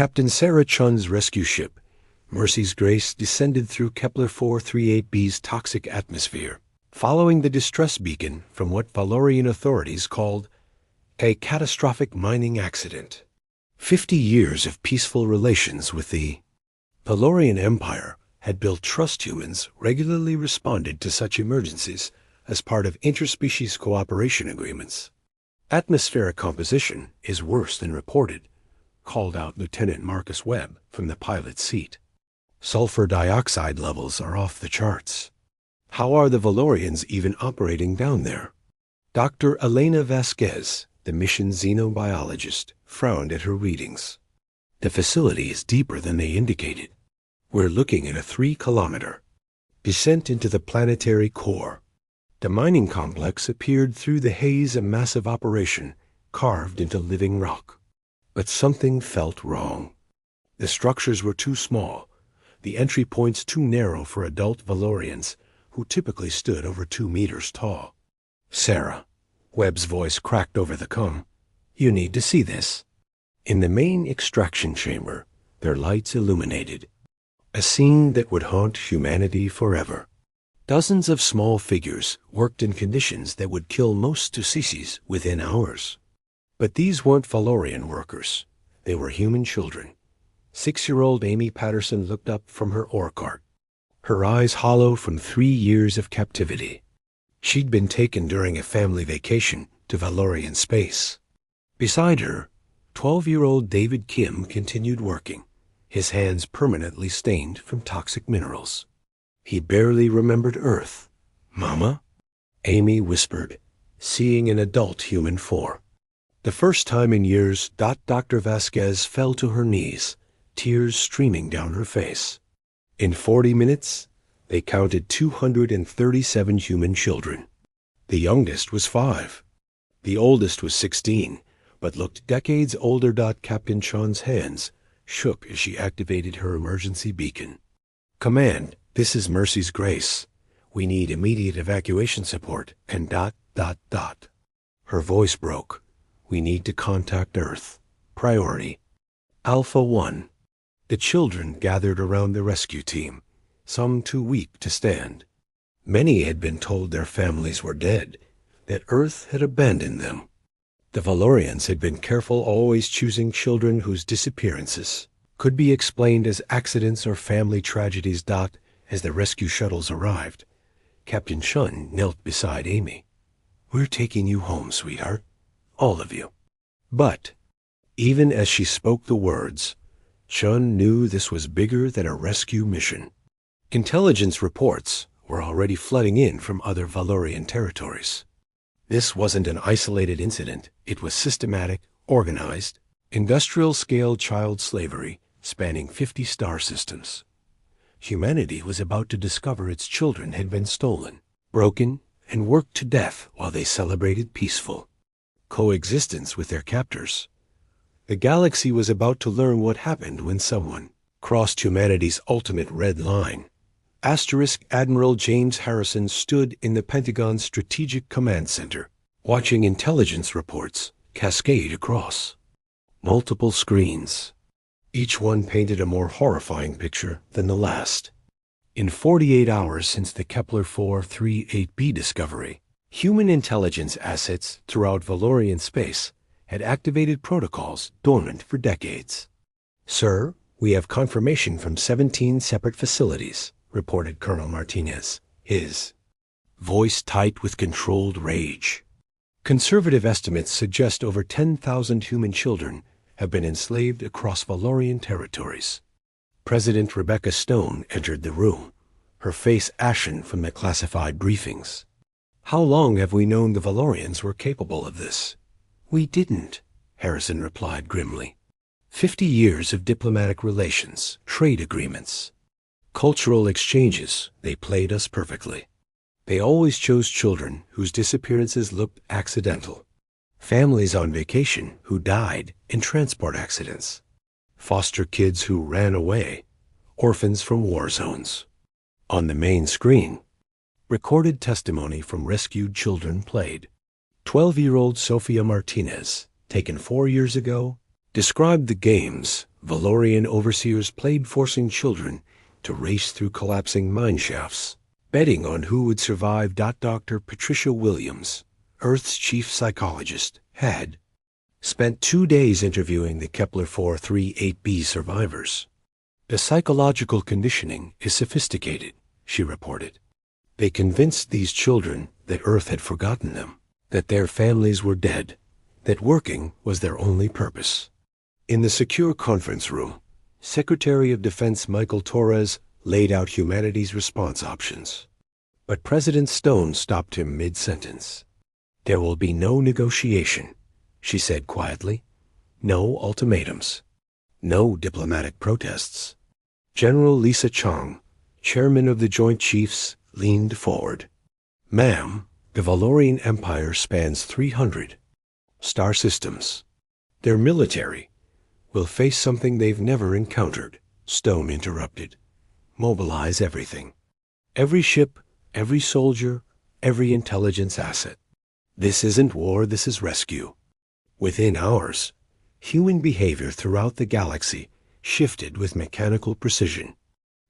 Captain Sarah Chun's rescue ship, Mercy's Grace, descended through Kepler 438b's toxic atmosphere, following the distress beacon from what Valorian authorities called a catastrophic mining accident. 50 years of peaceful relations with the Valorian Empire had built trust. Humans regularly responded to such emergencies as part of interspecies cooperation agreements. Atmospheric composition is worse than reported, called out Lieutenant Marcus Webb from the pilot's seat. Sulfur dioxide levels are off the charts. How are the Valorians even operating down there? Dr. Elena Vasquez, the mission xenobiologist, frowned at her readings. The facility is deeper than they indicated. We're looking at a 3-kilometer descent into the planetary core. The mining complex appeared through the haze, a massive operation carved into living rock. But something felt wrong. The structures were too small, the entry points too narrow for adult Valorians, who typically stood over 2 meters tall. Sarah, Webb's voice cracked over the comm. You need to see this. In the main extraction chamber, their lights illuminated. A scene that would haunt humanity forever. Dozens of small figures worked in conditions that would kill most species within hours. But these weren't Valorian workers. They were human children. 6-year-old Amy Patterson looked up from her ore cart, her eyes hollow from 3 years of captivity. She'd been taken during a family vacation to Valorian space. Beside her, 12-year-old David Kim continued working, his hands permanently stained from toxic minerals. He barely remembered Earth. Mama? Amy whispered, seeing an adult human form. The first time in years, Dr. Vasquez fell to her knees, tears streaming down her face. In 40 minutes, they counted 237 human children. The youngest was 5. The oldest was 16, but looked decades older. Captain Chun's hands shook as she activated her emergency beacon. Command, this is Mercy's Grace. We need immediate evacuation support and ... Her voice broke. We need to contact Earth. Priority. Alpha 1. The children gathered around the rescue team, some too weak to stand. Many had been told their families were dead, that Earth had abandoned them. The Valorians had been careful, always choosing children whose disappearances could be explained as accidents or family tragedies. As the rescue shuttles arrived, Captain Chun knelt beside Amy. We're taking you home, sweetheart. All of you. But, even as she spoke the words, Chun knew this was bigger than a rescue mission. Intelligence reports were already flooding in from other Valorian territories. This wasn't an isolated incident. It was systematic, organized, industrial-scale child slavery spanning 50 star systems. Humanity was about to discover its children had been stolen, broken, and worked to death while they celebrated peaceful coexistence with their captors. The galaxy was about to learn what happened when someone crossed humanity's ultimate red line. Admiral James Harrison stood in the Pentagon's Strategic Command Center, watching intelligence reports cascade across multiple screens. Each one painted a more horrifying picture than the last. In 48 hours since the Kepler 438b discovery, human intelligence assets throughout Valorian space had activated protocols dormant for decades. Sir, we have confirmation from 17 separate facilities, reported Colonel Martinez, his voice tight with controlled rage. Conservative estimates suggest over 10,000 human children have been enslaved across Valorian territories. President Rebecca Stone entered the room, her face ashen from the classified briefings. How long have we known the Valorians were capable of this? We didn't, Harrison replied grimly. 50 years of diplomatic relations, trade agreements, cultural exchanges, they played us perfectly. They always chose children whose disappearances looked accidental. Families on vacation who died in transport accidents. Foster kids who ran away. Orphans from war zones. On the main screen, recorded testimony from rescued children played. 12-year-old Sofia Martinez, taken 4 years ago, described the games Valorian overseers played, forcing children to race through collapsing mine shafts, betting on who would survive. Dr. Patricia Williams, Earth's chief psychologist, had spent 2 days interviewing the Kepler 438b survivors. The psychological conditioning is sophisticated, she reported. They convinced these children that Earth had forgotten them, that their families were dead, that working was their only purpose. In the secure conference room, Secretary of Defense Michael Torres laid out humanity's response options. But President Stone stopped him mid-sentence. "There will be no negotiation," she said quietly. "No ultimatums. No diplomatic protests." General Lisa Chang, chairman of the Joint Chiefs, leaned forward. "Ma'am, the Valorian Empire spans 300 star systems. Their military will face something they've never encountered," Stone interrupted. "Mobilize everything. Every ship, every soldier, every intelligence asset. This isn't war, this is rescue." Within hours, human behavior throughout the galaxy shifted with mechanical precision.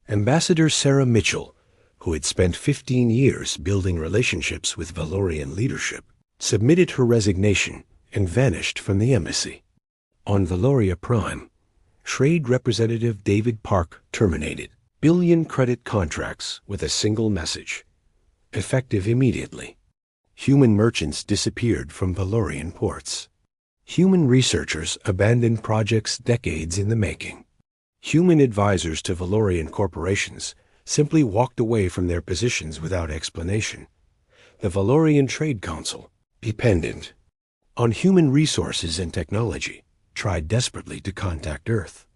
Ambassador Sarah Mitchell, who had spent 15 years building relationships with Valorian leadership, submitted her resignation and vanished from the embassy. On Valoria Prime, Trade Representative David Park terminated billion-credit contracts with a single message, effective immediately. Human merchants disappeared from Valorian ports. Human researchers abandoned projects decades in the making. Human advisors to Valorian corporations simply walked away from their positions without explanation. The Valorian Trade Council, dependent on human resources and technology, tried desperately to contact Earth.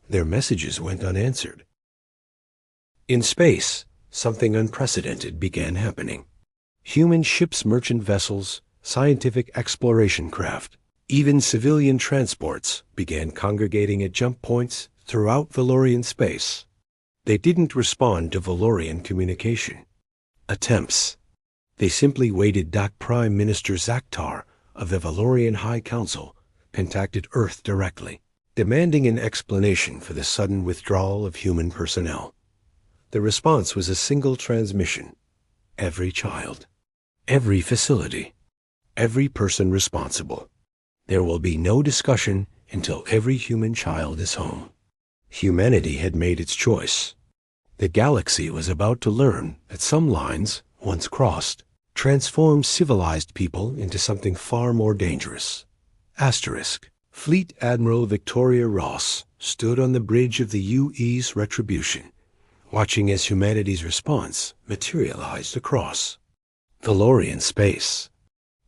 Their messages went unanswered. In space, something unprecedented began happening. Human ships, merchant vessels, scientific exploration craft, even civilian transports began congregating at jump points throughout Valorian space. They didn't respond to Valorian communication attempts. They simply waited. Prime Minister Zakhtar of the Valorian High Council contacted Earth directly, demanding an explanation for the sudden withdrawal of human personnel. The response was a single transmission: every child, every facility, every person responsible. There will be no discussion until every human child is home. Humanity had made its choice. The galaxy was about to learn that some lines, once crossed, transformed civilized people into something far more dangerous. Fleet Admiral Victoria Ross stood on the bridge of the UE's Retribution, watching as humanity's response materialized across Valorian space.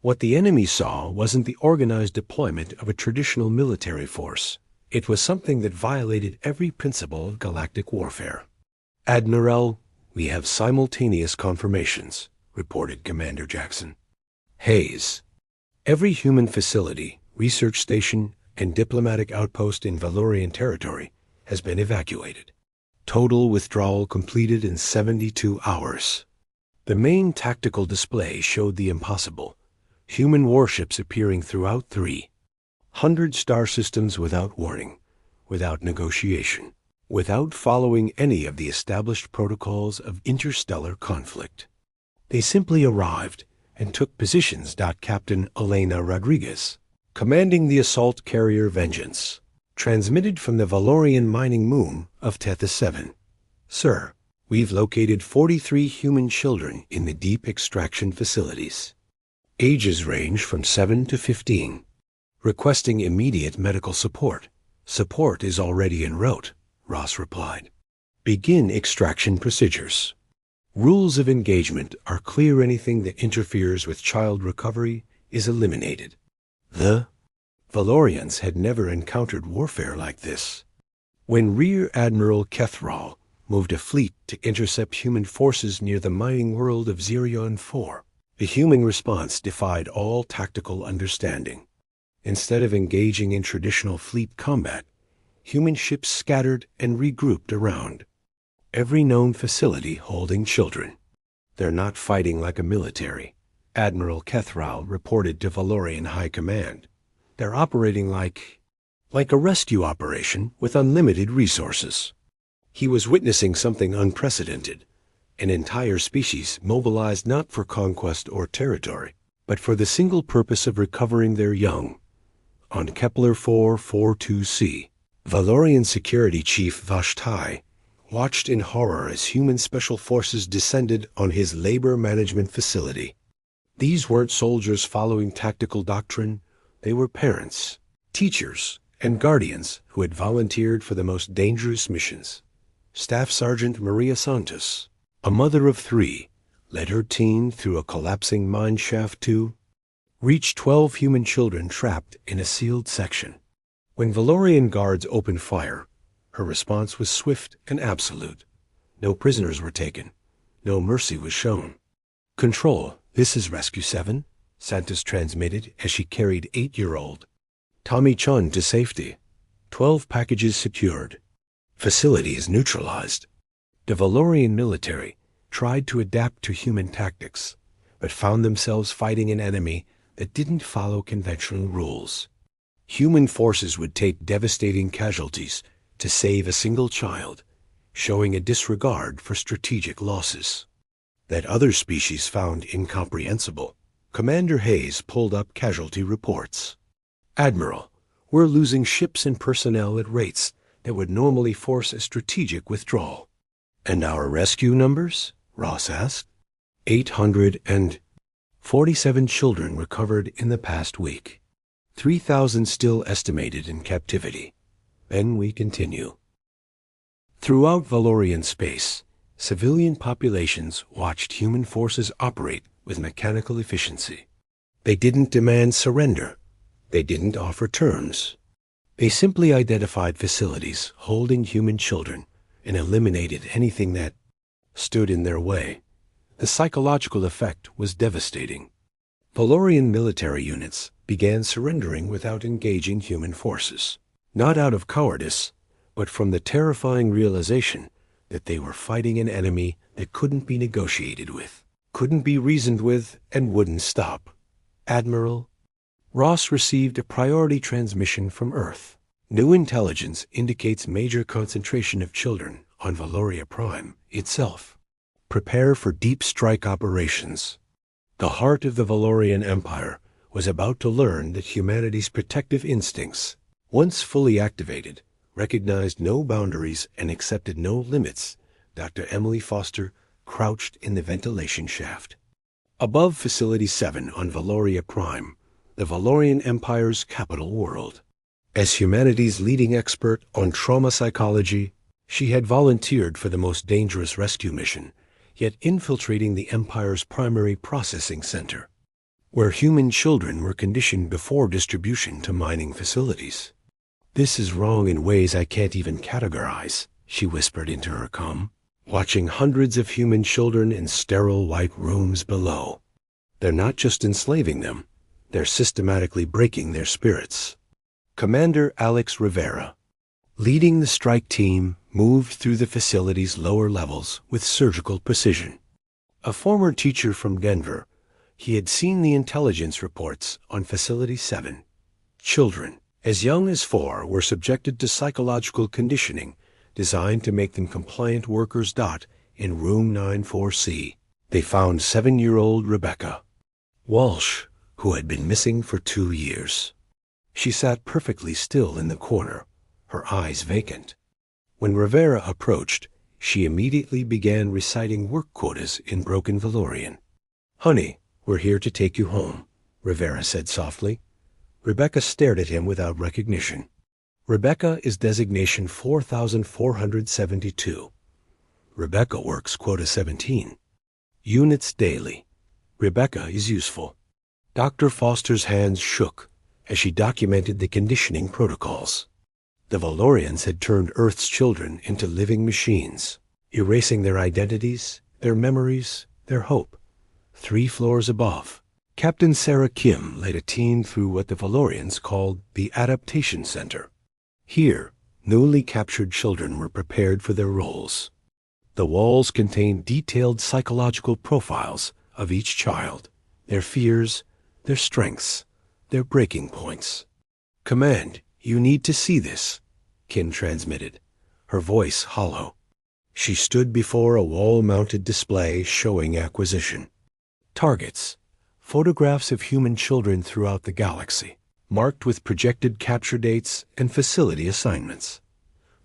What the enemy saw wasn't the organized deployment of a traditional military force. It was something that violated every principle of galactic warfare. "Admiral, we have simultaneous confirmations," reported Commander Jackson. Hayes. Every human facility, research station, and diplomatic outpost in Valorian territory has been evacuated. Total withdrawal completed in 72 hours. The main tactical display showed the impossible. Human warships appearing throughout 300 star systems without warning, without negotiation, without following any of the established protocols of interstellar conflict. They simply arrived and took positions. Captain Elena Rodriguez, commanding the assault carrier Vengeance, transmitted from the Valorian mining moon of Tethys 7. "Sir, we've located 43 human children in the deep extraction facilities. Ages range from 7 to 15. Requesting immediate medical support. Support is already en route," Ross replied. "Begin extraction procedures. Rules of engagement are clear. Anything that interferes with child recovery is eliminated." The Valorians had never encountered warfare like this. When Rear Admiral Kethral moved a fleet to intercept human forces near the mining world of Zerion 4, the human response defied all tactical understanding. Instead of engaging in traditional fleet combat, human ships scattered and regrouped around every known facility holding children. "They're not fighting like a military," Admiral Kethral reported to Valorian High Command. "They're operating like like a rescue operation with unlimited resources. He was witnessing something unprecedented, an entire species mobilized not for conquest or territory, but for the single purpose of recovering their young. On Kepler 442c, Valorian Security Chief Vashtai watched in horror as human special forces descended on his labor management facility. These weren't soldiers following tactical doctrine, they were parents, teachers, and guardians who had volunteered for the most dangerous missions. Staff Sergeant Maria Santos, a mother of 3, led her team through a collapsing mine shaft to reach 12 human children trapped in a sealed section. When Valorian guards opened fire, her response was swift and absolute. No prisoners were taken. No mercy was shown. "Control, this is Rescue 7, Santos transmitted as she carried 8-year-old Tommy Chun to safety. 12 packages secured. Facility is neutralized. The Valorian military tried to adapt to human tactics, but found themselves fighting an enemy that didn't follow conventional rules. Human forces would take devastating casualties to save a single child, showing a disregard for strategic losses that other species found incomprehensible. Commander Hayes pulled up casualty reports. "Admiral, we're losing ships and personnel at rates that would normally force a strategic withdrawal." "And our rescue numbers?" Ross asked. 847 children recovered in the past week. 3,000 still estimated in captivity. Then we continue. Throughout Valorian space, civilian populations watched human forces operate with mechanical efficiency. They didn't demand surrender. They didn't offer terms. They simply identified facilities holding human children and eliminated anything that stood in their way. The psychological effect was devastating. Valorian military units began surrendering without engaging human forces, not out of cowardice, but from the terrifying realization that they were fighting an enemy that couldn't be negotiated with, couldn't be reasoned with, and wouldn't stop. "Admiral, Ross received a priority transmission from Earth. New intelligence indicates major concentration of children on Valoria Prime itself. Prepare for deep strike operations." The heart of the Valorian Empire was about to learn that humanity's protective instincts, once fully activated, recognized no boundaries and accepted no limits. Dr. Emily Foster crouched in the ventilation shaft. Above Facility 7 on Valoria Prime, the Valorian Empire's capital world. As humanity's leading expert on trauma psychology, she had volunteered for the most dangerous rescue mission, yet infiltrating the Empire's primary processing center, where human children were conditioned before distribution to mining facilities. "This is wrong in ways I can't even categorize," she whispered into her comm, watching hundreds of human children in sterile white rooms below. "They're not just enslaving them, they're systematically breaking their spirits." Commander Alex Rivera, leading the strike team, moved through the facility's lower levels with surgical precision. A former teacher from Denver, he had seen the intelligence reports on Facility 7. Children, as young as 4, were subjected to psychological conditioning designed to make them compliant workers. In Room 94C, they found 7-year-old Rebecca Walsh, who had been missing for 2 years. She sat perfectly still in the corner, her eyes vacant. When Rivera approached, she immediately began reciting work quotas in broken Valorian. "Honey, we're here to take you home," Rivera said softly. Rebecca stared at him without recognition. Rebecca is designation 4472. Rebecca works quota 17. Units daily. Rebecca is useful. Dr. Foster's hands shook as she documented the conditioning protocols. The Valorians had turned Earth's children into living machines, erasing their identities, their memories, their hope. 3 floors above, Captain Sarah Kim led a team through what the Valorians called the Adaptation Center. Here, newly captured children were prepared for their roles. The walls contained detailed psychological profiles of each child, their fears, their strengths, their breaking points. "Command, "You need to see this," Kin transmitted, her voice hollow. She stood before a wall-mounted display showing acquisition. Targets: photographs of human children throughout the galaxy, marked with projected capture dates and facility assignments.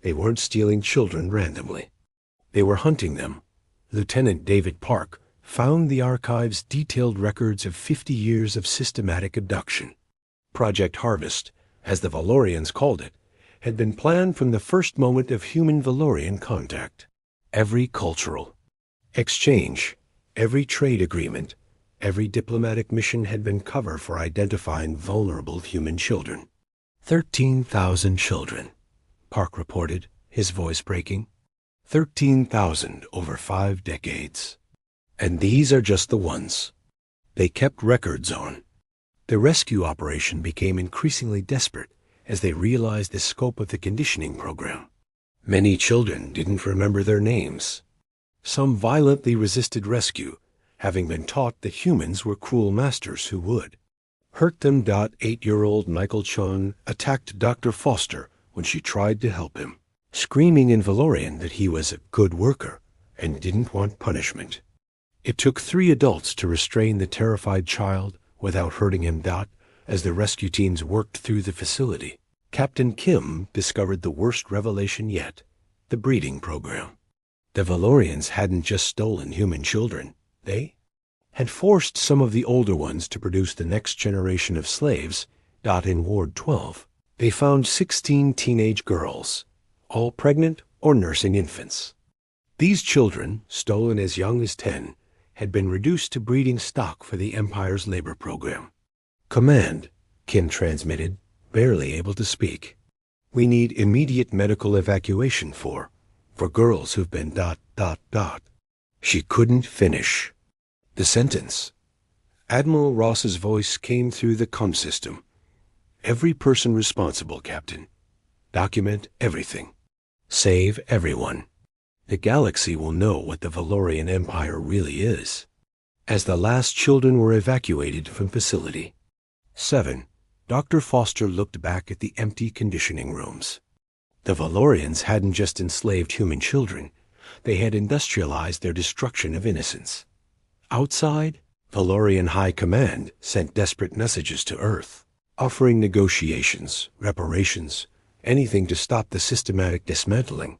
They weren't stealing children randomly. They were hunting them. Lieutenant David Park found the archive's detailed records of 50 years of systematic abduction. Project Harvest, as the Valorians called it, had been planned from the first moment of human-Valorian contact. Every cultural exchange, every trade agreement, every diplomatic mission had been covered for identifying vulnerable human children. 13,000 children, Park reported, his voice breaking. 13,000 over 5 decades. And these are just the ones they kept records on. The rescue operation became increasingly desperate as they realized the scope of the conditioning program. Many children didn't remember their names. Some violently resisted rescue, having been taught that humans were cruel masters who would hurt them. 8-year-old Michael Chun attacked Dr. Foster when she tried to help him, screaming in Valorian that he was a good worker and didn't want punishment. It took 3 adults to restrain the terrified child without hurting him. As the rescue teams worked through the facility, Captain Kim discovered the worst revelation yet: the breeding program. The Valorians hadn't just stolen human children. They had forced some of the older ones to produce the next generation of slaves. In Ward 12, they found 16 teenage girls, all pregnant or nursing infants. These children, stolen as young as 10, had been reduced to breeding stock for the Empire's labor program. "Command," Kim transmitted, barely able to speak. "We need immediate medical evacuation for girls who've been ... She couldn't finish the sentence. Admiral Ross's voice came through the comm system. "Every person responsible, Captain. Document everything. Save everyone. The galaxy will know what the Valorian Empire really is." As the last children were evacuated from facility 7, Dr. Foster looked back at the empty conditioning rooms. The Valorians hadn't just enslaved human children, they had industrialized their destruction of innocence. Outside, Valorian High Command sent desperate messages to Earth, offering negotiations, reparations, anything to stop the systematic dismantling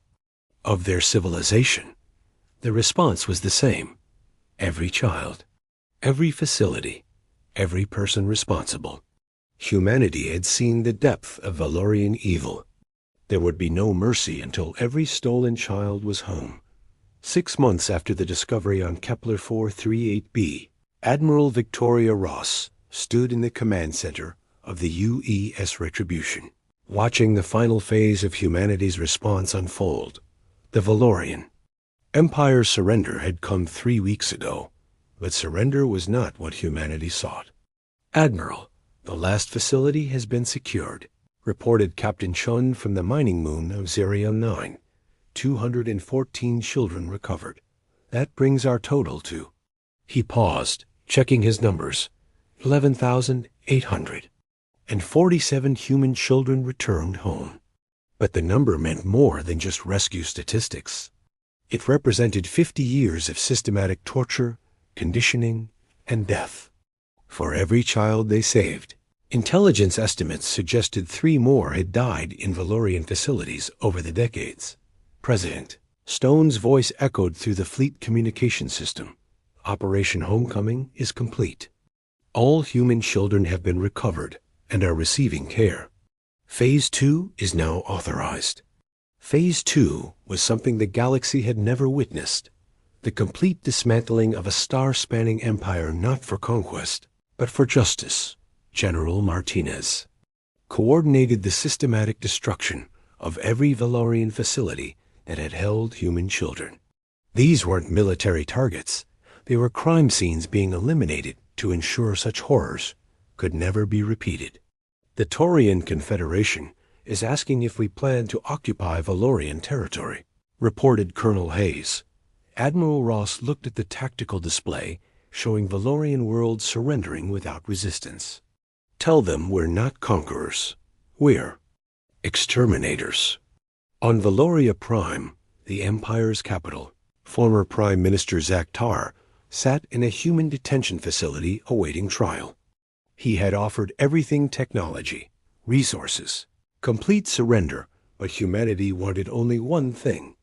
of their civilization. The response was the same: every child, every facility, every person responsible. Humanity had seen the depth of Valorian evil. There would be no mercy until every stolen child was home. 6 months after the discovery on Kepler 438b, Admiral Victoria Ross stood in the command center of the UES Retribution, watching the final phase of humanity's response unfold. The Valorian Empire's surrender had come 3 weeks ago, but surrender was not what humanity sought. "Admiral, the last facility has been secured," reported Captain Chun from the mining moon of Zerion 9. 214 children recovered. That brings our total to... He paused, checking his numbers. 11,800. And 47 human children returned home. But the number meant more than just rescue statistics. It represented 50 years of systematic torture, conditioning, and death. For every child they saved, intelligence estimates suggested 3 more had died in Valorian facilities over the decades. President Stone's voice echoed through the fleet communication system. "Operation Homecoming is complete. All human children have been recovered and are receiving care. Phase 2 is now authorized." Phase 2 was something the galaxy had never witnessed. The complete dismantling of a star-spanning empire not for conquest, but for justice. General Martinez coordinated the systematic destruction of every Valorian facility that had held human children. These weren't military targets. They were crime scenes being eliminated to ensure such horrors could never be repeated. "The Taurian Confederation is asking if we plan to occupy Valorian territory," reported Colonel Hayes. Admiral Ross looked at the tactical display showing Valorian worlds surrendering without resistance. "Tell them we're not conquerors. We're Exterminators. On Valoria Prime, the Empire's capital, former Prime Minister Zaktar sat in a human detention facility awaiting trial. He had offered everything: technology, resources, complete surrender, but humanity wanted only one thing: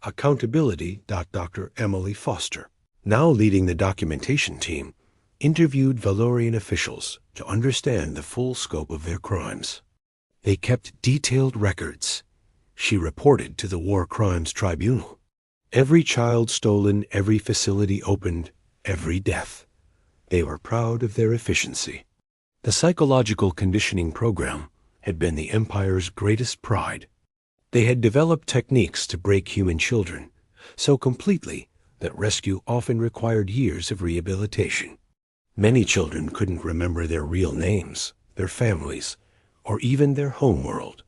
accountability. Dr. Emily Foster, now leading the documentation team, interviewed Valorian officials to understand the full scope of their crimes. They kept detailed records. She reported to the War Crimes Tribunal. Every child stolen, every facility opened, every death. They were proud of their efficiency. The psychological conditioning program had been the Empire's greatest pride. They had developed techniques to break human children so completely that rescue often required years of rehabilitation. Many children couldn't remember their real names, their families, or even their homeworld.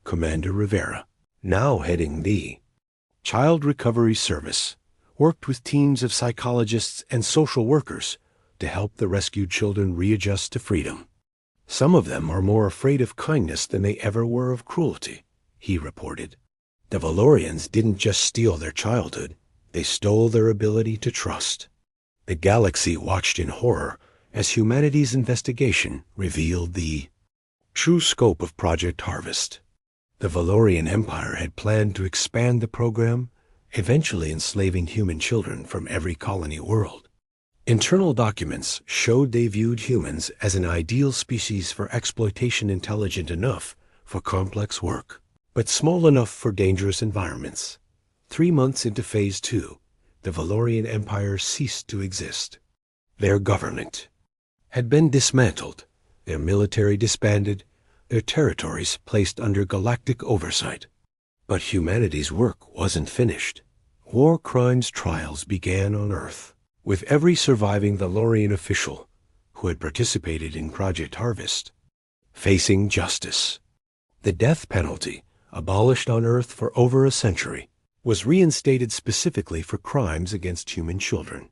Commander Rivera, now heading the Child Recovery Service, worked with teams of psychologists and social workers to help the rescued children readjust to freedom. Some of them are more afraid of kindness than they ever were of cruelty, he reported. The Valorians didn't just steal their childhood, they stole their ability to trust. The galaxy watched in horror as humanity's investigation revealed the true scope of Project Harvest. The Valorian Empire had planned to expand the program, eventually enslaving human children from every colony world. Internal documents showed they viewed humans as an ideal species for exploitation, intelligent enough for complex work, but small enough for dangerous environments. 3 months into Phase 2, the Valorian Empire ceased to exist. Their government had been dismantled, their military disbanded, their territories placed under galactic oversight. But humanity's work wasn't finished. War crimes trials began on Earth, with every surviving Valorian official who had participated in Project Harvest facing justice. The death penalty, abolished on Earth for over a century, was reinstated specifically for crimes against human children.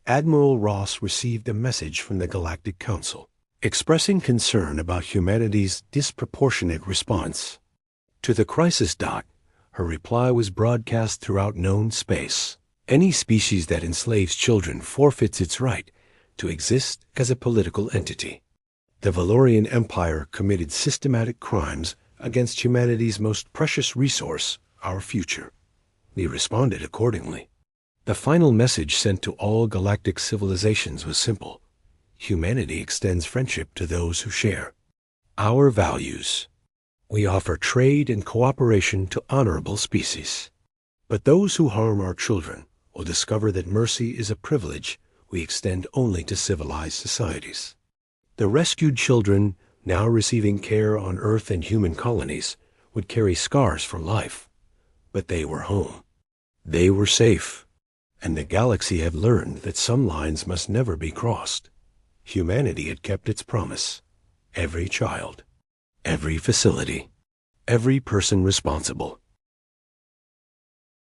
Admiral Ross received a message from the Galactic Council, expressing concern about humanity's disproportionate response. To the crisis dot, her reply was broadcast throughout known space. Any species that enslaves children forfeits its right to exist as a political entity. The Valorian Empire committed systematic crimes against humanity's most precious resource, our future. We responded accordingly. The final message sent to all galactic civilizations was simple: humanity extends friendship to those who share our values. We offer trade and cooperation to honorable species. But those who harm our children will discover that mercy is a privilege we extend only to civilized societies. The rescued children, now receiving care on Earth and human colonies, would carry scars for life. But they were home. They were safe. And the galaxy had learned that some lines must never be crossed. Humanity had kept its promise. Every child, every facility, every person responsible